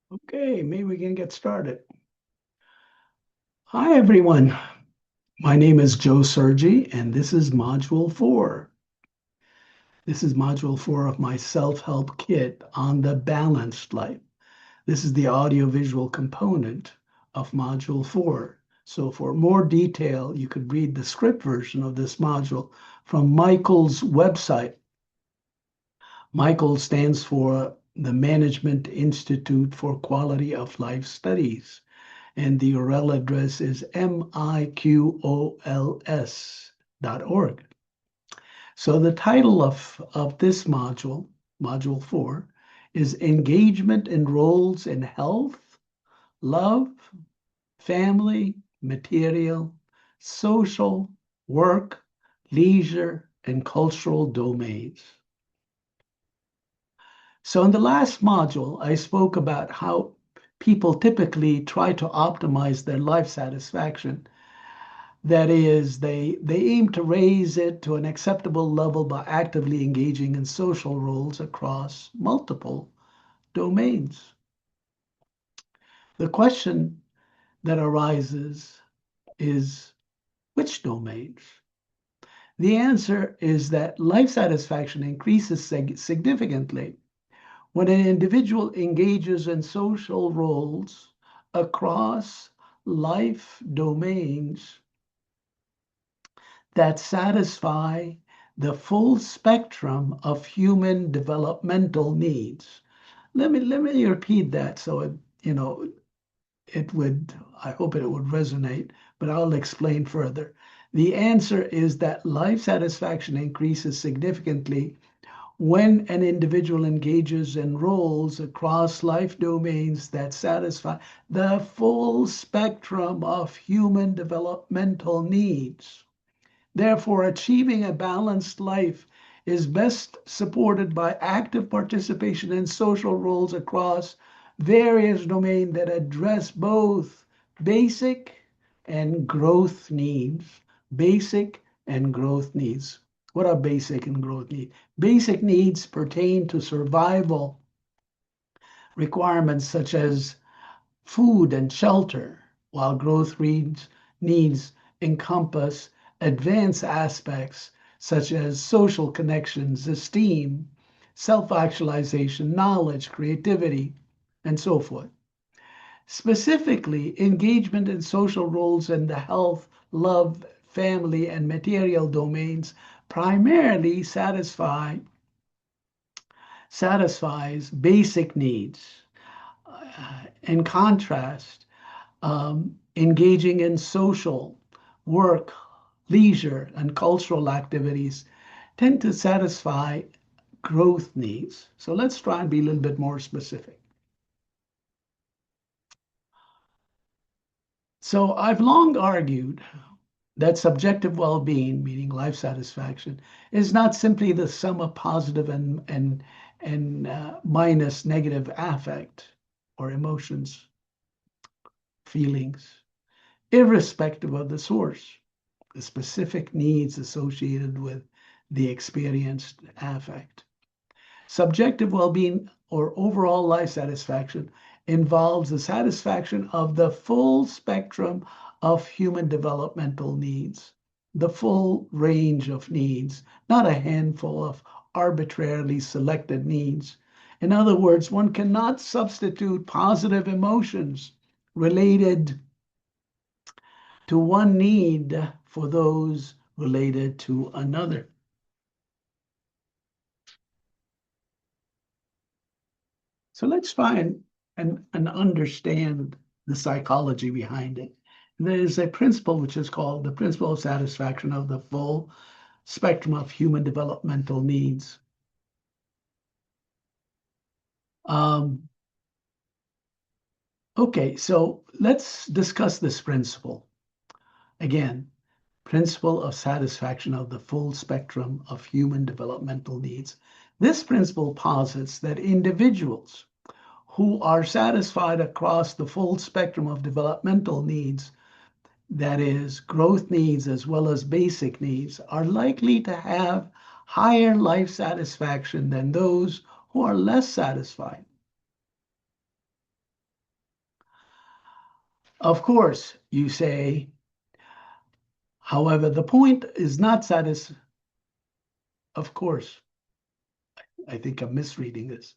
Okay, maybe we can get started. Hi, everyone. My name is Joe Sergi, and this is Module 4. This is Module 4 of my self-help kit on the balanced life. This is the audiovisual component of Module 4. So for more detail, you could read the script version of this module from Michael's website. Michael stands for the Management Institute for Quality of Life Studies, and the URL address is miqols.org. So the title of this module, Module 4, is Engagement in Roles in Health, Love, Family, Material, Social, Work, Leisure, and Cultural Domains. So in the last module, I spoke about how people typically try to optimize their life satisfaction. That is, they aim to raise it to an acceptable level by actively engaging in social roles across multiple domains. The question that arises is which domains? The answer is that life satisfaction increases significantly when an individual engages in social roles across life domains that satisfy the full spectrum of human developmental needs. Let me repeat that so it would, I hope it would resonate, but I'll explain further. The answer is that life satisfaction increases significantly when an individual engages in roles across life domains that satisfy the full spectrum of human developmental needs. Therefore, achieving a balanced life is best supported by active participation in social roles across various domains that address both basic and growth needs. Basic and growth needs. What are basic and growth needs? Basic needs pertain to survival requirements such as food and shelter, while needs encompass advanced aspects such as social connections, esteem, self actualization, knowledge, creativity, and so forth. Specifically, engagement in social roles in the health, love, family, and material domains primarily satisfies basic needs. In contrast, engaging in social, work, leisure, and cultural activities tend to satisfy growth needs. So let's try and be a little bit more specific. So I've long argued that subjective well-being, meaning life satisfaction, is not simply the sum of positive and minus negative affect or emotions, feelings, irrespective of the source, the specific needs associated with the experienced affect. Subjective well-being or overall life satisfaction involves the satisfaction of the full spectrum of human developmental needs, the full range of needs, not a handful of arbitrarily selected needs. In other words, one cannot substitute positive emotions related to one need for those related to another. So let's try and understand the psychology behind it. There's a principle which is called the principle of satisfaction of the full spectrum of human developmental needs. Um, okay, so let's discuss this principle. Again, principle of satisfaction of the full spectrum of human developmental needs. This principle posits that individuals who are satisfied across the full spectrum of developmental needs, that is, growth needs as well as basic needs, are likely to have higher life satisfaction than those who are less satisfied. Of course, you say, however, the point is not of course, I think I'm misreading this.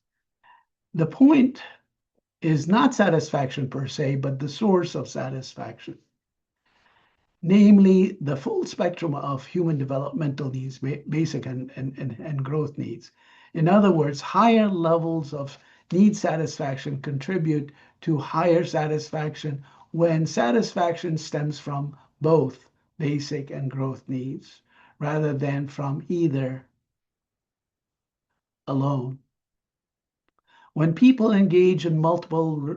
The point is not satisfaction per se, but the source of satisfaction, namely the full spectrum of human developmental needs, basic and growth needs. In other words, higher levels of need satisfaction contribute to higher satisfaction when satisfaction stems from both basic and growth needs rather than from either alone. When people engage in multiple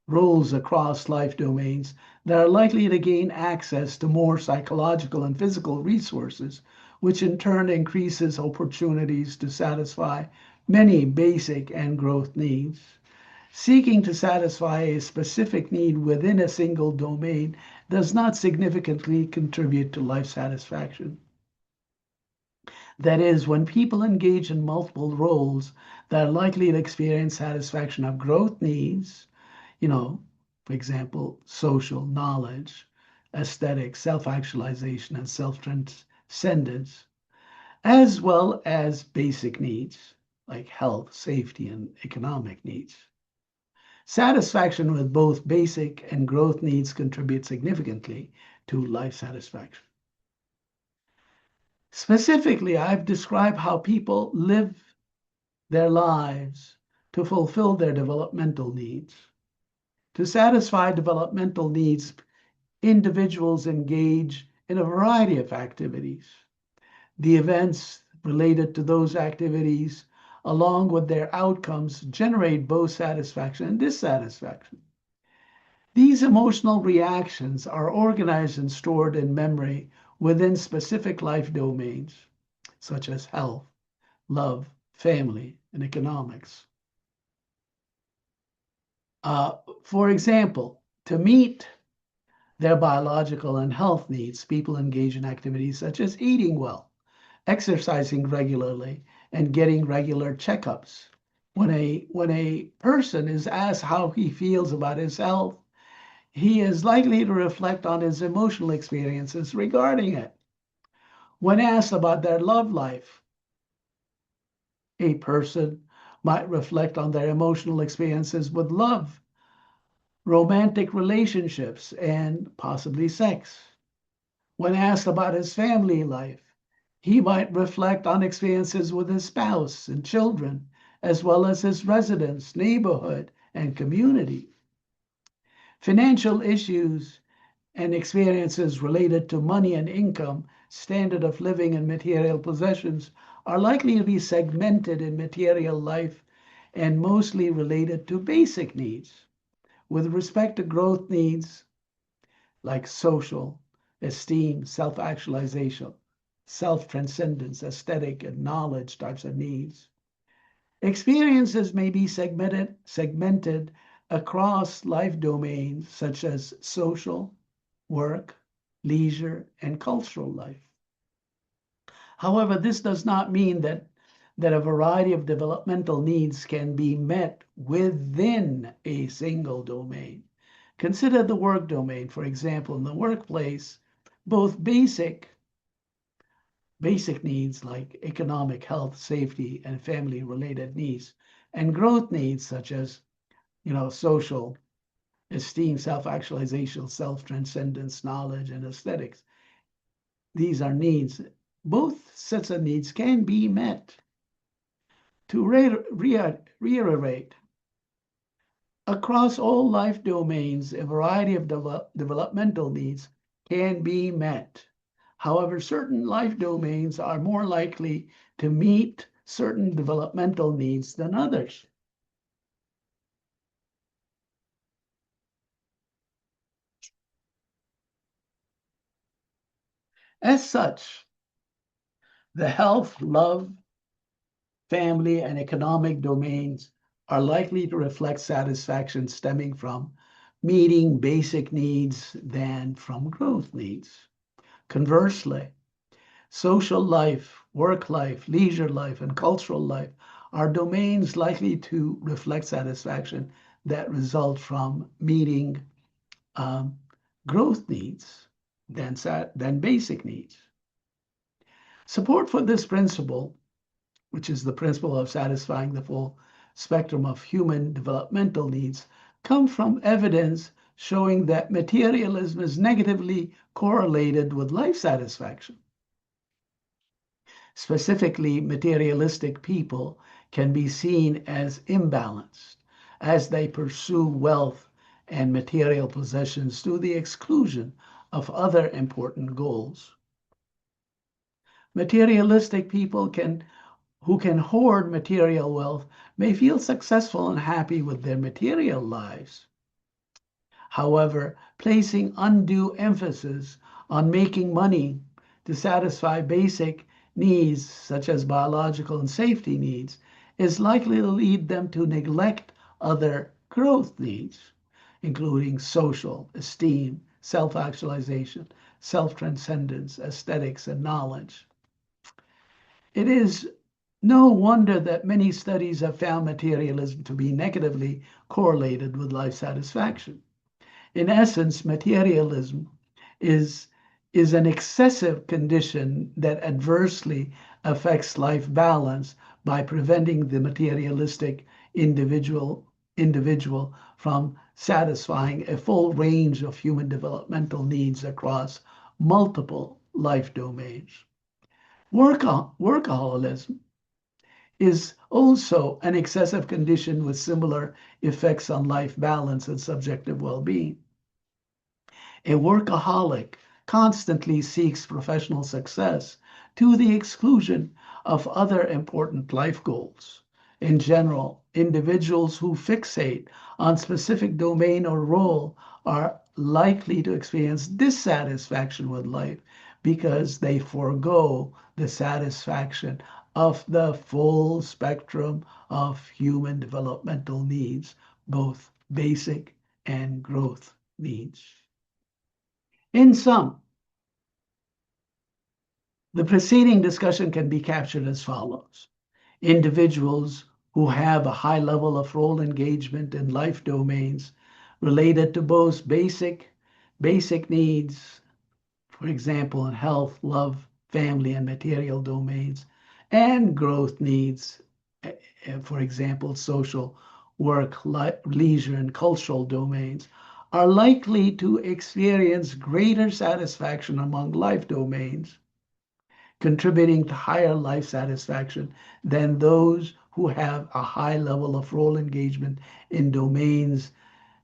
roles across life domains, they are likely to gain access to more psychological and physical resources, which in turn increases opportunities to satisfy many basic and growth needs. Seeking to satisfy a specific need within a single domain does not significantly contribute to life satisfaction. That is, when people engage in multiple roles, they're likely to experience satisfaction of growth needs, for example, social, knowledge, aesthetic, self-actualization, and self-transcendence, as well as basic needs like health, safety, and economic needs. Satisfaction with both basic and growth needs contributes significantly to life satisfaction. Specifically, I've described how people live their lives to fulfill their developmental needs. To satisfy developmental needs, individuals engage in a variety of activities. The events related to those activities, along with their outcomes, generate both satisfaction and dissatisfaction. These emotional reactions are organized and stored in memory within specific life domains, such as health, love, family, and economics. For example, to meet their biological and health needs, people engage in activities such as eating well, exercising regularly, and getting regular checkups. When a person is asked how he feels about his health, he is likely to reflect on his emotional experiences regarding it. When asked about their love life, a person might reflect on their emotional experiences with love, romantic relationships, and possibly sex. When asked about his family life, he might reflect on experiences with his spouse and children, as well as his residence, neighborhood, and community. Financial issues and experiences related to money and income, standard of living, and material possessions are likely to be segmented in material life and mostly related to basic needs. With respect to growth needs like social, esteem, self-actualization, self-transcendence, aesthetic, and knowledge types of needs, experiences may be segmented across life domains such as social, work, leisure, and cultural life. However, this does not mean that a variety of developmental needs can be met within a single domain. Consider the work domain. For example, in the workplace, both basic needs like economic, health, safety, and family-related needs, and growth needs such as, social, esteem, self-actualization, self-transcendence, knowledge, and aesthetics. These are needs. Both sets of needs can be met. To reiterate, across all life domains, a variety of developmental needs can be met. However, certain life domains are more likely to meet certain developmental needs than others. As such, the health, love, family, and economic domains are likely to reflect satisfaction stemming from meeting basic needs than from growth needs. Conversely, social life, work life, leisure life, and cultural life are domains likely to reflect satisfaction that result from meeting um, growth needs than basic needs. Support for this principle, which is the principle of satisfying the full spectrum of human developmental needs, come from evidence showing that materialism is negatively correlated with life satisfaction. Specifically, materialistic people can be seen as imbalanced as they pursue wealth and material possessions to the exclusion of other important goals. Materialistic people who can hoard material wealth may feel successful and happy with their material lives. However, placing undue emphasis on making money to satisfy basic needs, such as biological and safety needs, is likely to lead them to neglect other growth needs, including social, esteem, self actualization, self transcendence, aesthetics, and knowledge. It is no wonder that many studies have found materialism to be negatively correlated with life satisfaction. In essence, materialism is, is an excessive condition that adversely affects life balance by preventing the materialistic individual from satisfying a full range of human developmental needs across multiple life domains. Workaholism is also an excessive condition with similar effects on life balance and subjective well-being. A workaholic constantly seeks professional success to the exclusion of other important life goals. In general, individuals who fixate on specific domain or role are likely to experience dissatisfaction with life because they forego the satisfaction of the full spectrum of human developmental needs, both basic and growth needs. In sum, the preceding discussion can be captured as follows. Individuals who have a high level of role engagement in life domains related to both basic needs, for example, in health, love, family, and material domains, and growth needs, for example, social, work, leisure, and cultural domains, are likely to experience greater satisfaction among life domains, contributing to higher life satisfaction than those who have a high level of role engagement in domains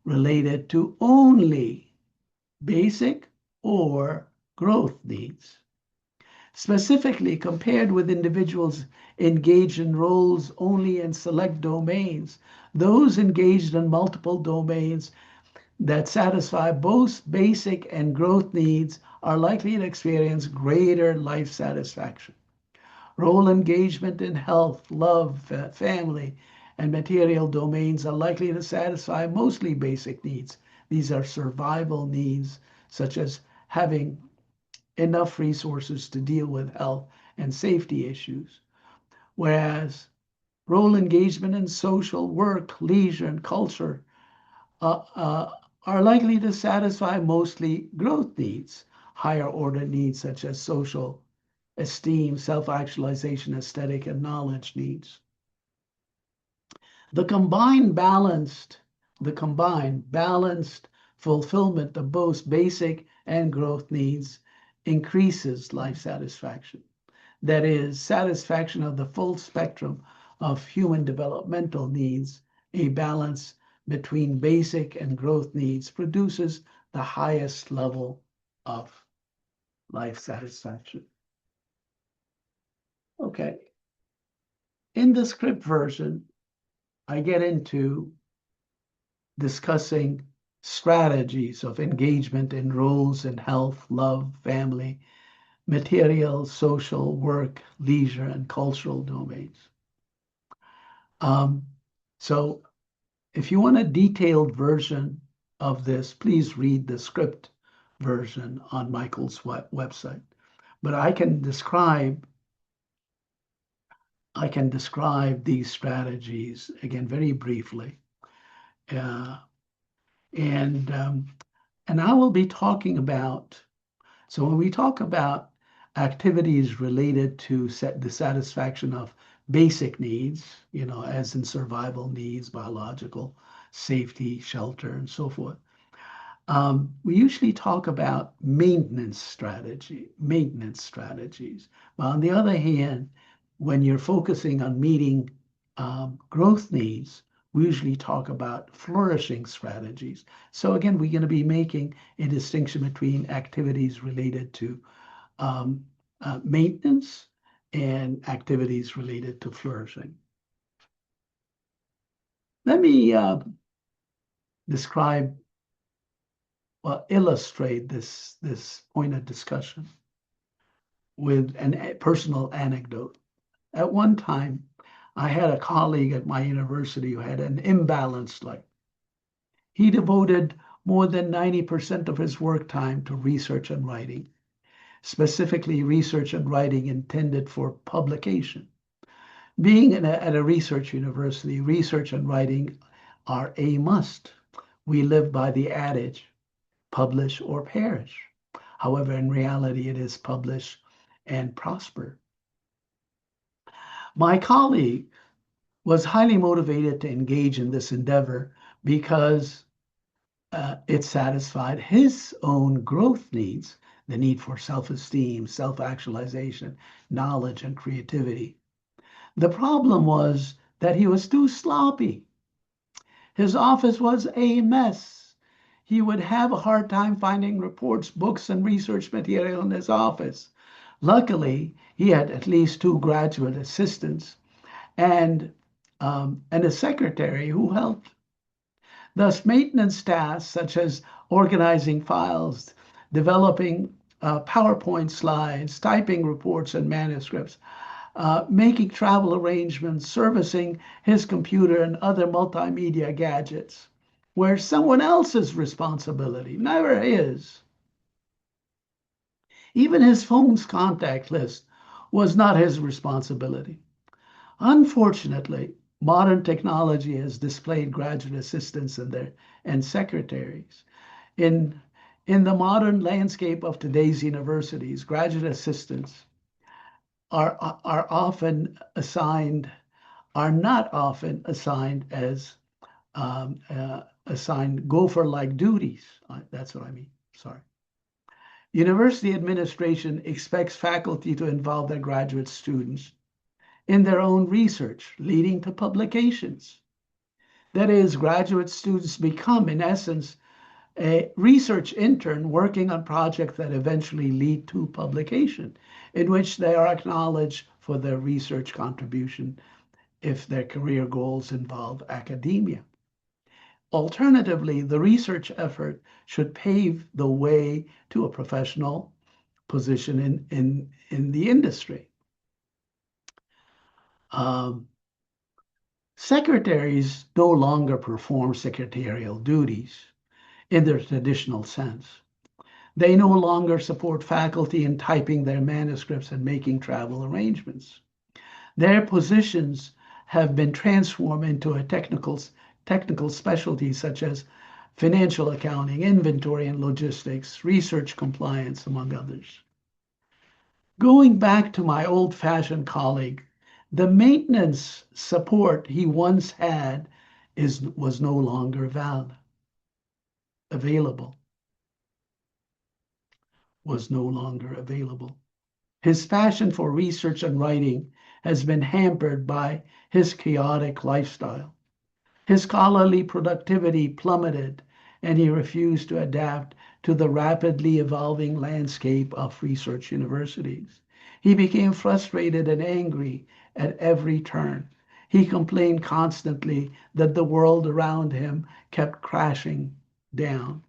related to only basic or growth needs. Specifically, compared with individuals engaged in roles only in select domains, those engaged in multiple domains that satisfy both basic and growth needs are likely to experience greater life satisfaction. Role engagement in health, love, family, and material domains are likely to satisfy mostly basic needs. These are survival needs, such as having enough resources to deal with health and safety issues. Whereas role engagement in social, work, leisure, and culture uh, uh, are likely to satisfy mostly growth needs, higher order needs such as social, esteem, self-actualization, aesthetic, and knowledge needs. The combined balanced fulfillment of both basic and growth needs increases life satisfaction. That is, satisfaction of the full spectrum of human developmental needs. A balance between basic and growth needs produces the highest level of life satisfaction. Okay. In the script version, I get into discussing strategies of engagement in roles in health, love, family, material, social, work, leisure, and cultural domains. So if you want a detailed version of this, please read the script version on Michael's website. But I can describe these strategies again very briefly. And And I will be talking about, so when we talk about activities related to the satisfaction of basic needs, as in survival needs, biological, safety, shelter, and so forth, we usually talk about maintenance strategies. But on the other hand, when you're focusing on meeting growth needs, we usually talk about flourishing strategies. So again, we're going to be making a distinction between activities related to um, maintenance and activities related to flourishing. Let me describe, well, illustrate this point of discussion with a personal anecdote. At one time, I had a colleague at my university who had an imbalanced life. He devoted more than 90% of his work time to research and writing, specifically research and writing intended for publication. Being at a research university, research and writing are a must. We live by the adage, publish or perish. However, in reality, it is publish and prosper. My colleague was highly motivated to engage in this endeavor because it satisfied his own growth needs, the need for self-esteem, self-actualization, knowledge, and creativity. The problem was that he was too sloppy. His office was a mess. He would have a hard time finding reports, books, and research material in his office. Luckily, he had at least two graduate assistants and a secretary who helped. Thus, maintenance tasks such as organizing files, developing PowerPoint slides, typing reports and manuscripts, making travel arrangements, servicing his computer and other multimedia gadgets were someone else's responsibility, never his. Even his phone's contact list was not his responsibility. Unfortunately, modern technology has displaced graduate assistants and secretaries. In, in the modern landscape of today's universities, graduate assistants are often assigned, are not often assigned as assigned gopher-like duties. That's what I mean. Sorry. University administration expects faculty to involve their graduate students in their own research, leading to publications. That is, graduate students become, in essence, a research intern working on projects that eventually lead to publication, in which they are acknowledged for their research contribution if their career goals involve academia. Alternatively, the research effort should pave the way to a professional position in the industry. Um, Secretaries no longer perform secretarial duties in their traditional sense. They no longer support faculty in typing their manuscripts and making travel arrangements. Their positions have been transformed into a technical specialties such as financial accounting, inventory and logistics, research compliance, among others. Going back to my old-fashioned colleague, the maintenance support he once had was no longer available, was no longer available. His passion for research and writing has been hampered by his chaotic lifestyle. His scholarly productivity plummeted, and he refused to adapt to the rapidly evolving landscape of research universities. He became frustrated and angry at every turn. He complained constantly that the world around him kept crashing down.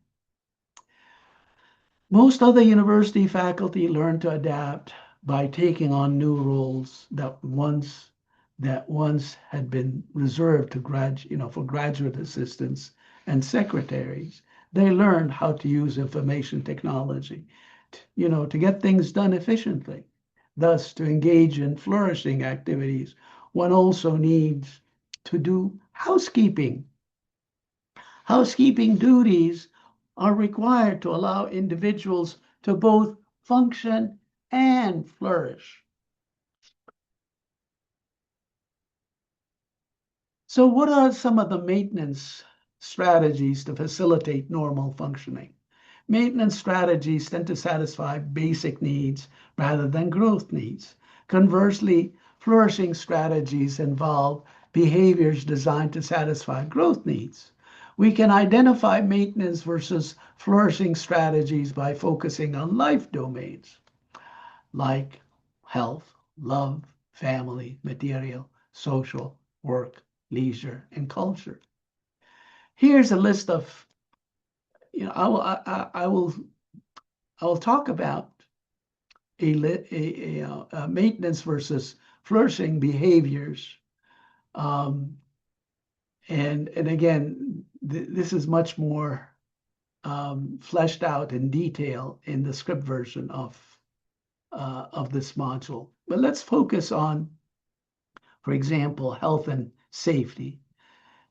Most other university faculty learned to adapt by taking on new roles that once had been reserved to for graduate assistants and secretaries. They learned how to use information technology, to get things done efficiently. Thus, to engage in flourishing activities, one also needs to do housekeeping duties are required to allow individuals to both function and flourish. So what are some of the maintenance strategies to facilitate normal functioning? Maintenance strategies tend to satisfy basic needs rather than growth needs. Conversely, flourishing strategies involve behaviors designed to satisfy growth needs. We can identify maintenance versus flourishing strategies by focusing on life domains like health, love, family, material, social, work, leisure, and culture. Here's a list of, I will talk about a maintenance versus flourishing behaviors. And again, this is much more fleshed out in detail in the script version of this module. But let's focus on, for example, health and safety.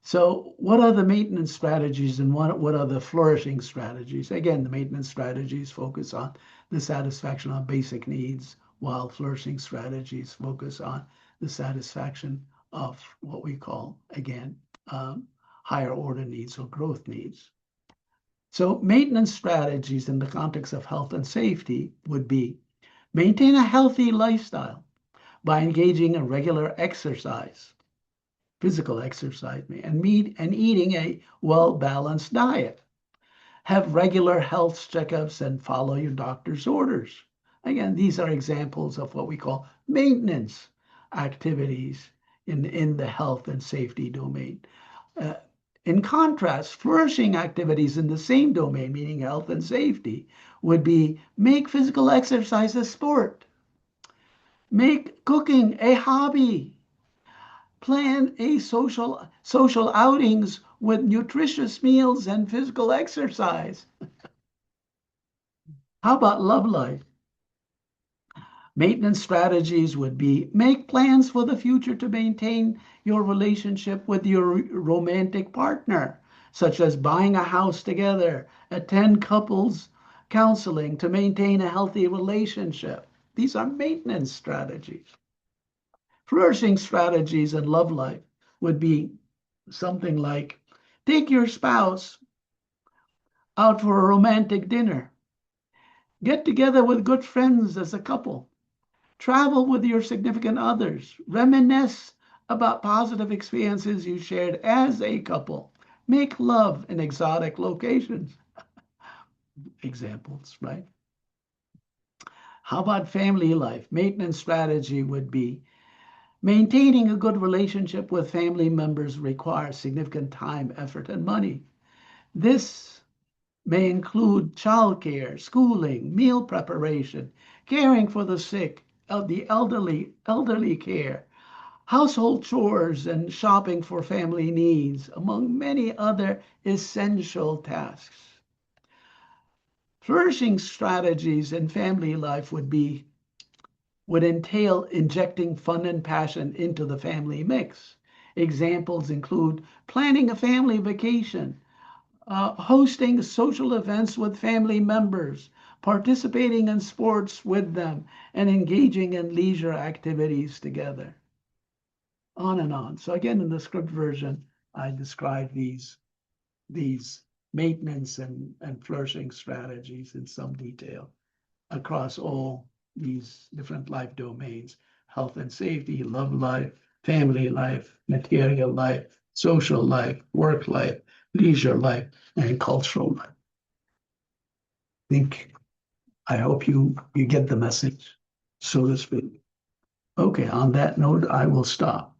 So what are the maintenance strategies and what are the flourishing strategies? Again, the maintenance strategies focus on the satisfaction of basic needs, while flourishing strategies focus on the satisfaction of what we call, again, higher order needs or growth needs. So maintenance strategies in the context of health and safety would be maintain a healthy lifestyle by engaging in regular exercise, physical exercise, and eating a well-balanced diet. Have regular health checkups and follow your doctor's orders. Again, these are examples of what we call maintenance activities in the health and safety domain. In contrast, flourishing activities in the same domain, meaning health and safety, would be make physical exercise a sport, make cooking a hobby, plan a social outings with nutritious meals and physical exercise. How about love life? Maintenance strategies would be make plans for the future to maintain your relationship with your romantic partner, such as buying a house together, attend couples counseling to maintain a healthy relationship. These are maintenance strategies. Flourishing strategies in love life would be something like take your spouse out for a romantic dinner, get together with good friends as a couple, travel with your significant others, reminisce about positive experiences you shared as a couple, make love in exotic locations. Examples, right? How about family life? Maintenance strategy would be maintaining a good relationship with family members requires significant time, effort, and money. This may include childcare, schooling, meal preparation, caring for the sick, the elderly care, household chores, and shopping for family needs, among many other essential tasks. Flourishing strategies in family life would entail injecting fun and passion into the family mix. Examples include planning a family vacation, hosting social events with family members, participating in sports with them, and engaging in leisure activities together. On and on. So again, in the script version, I describe these maintenance and flourishing strategies in some detail across all these different life domains: health and safety, love life, family life, material life, social life, work life, leisure life, and cultural life. I hope you get the message, so to speak. Okay, on that note, I will stop.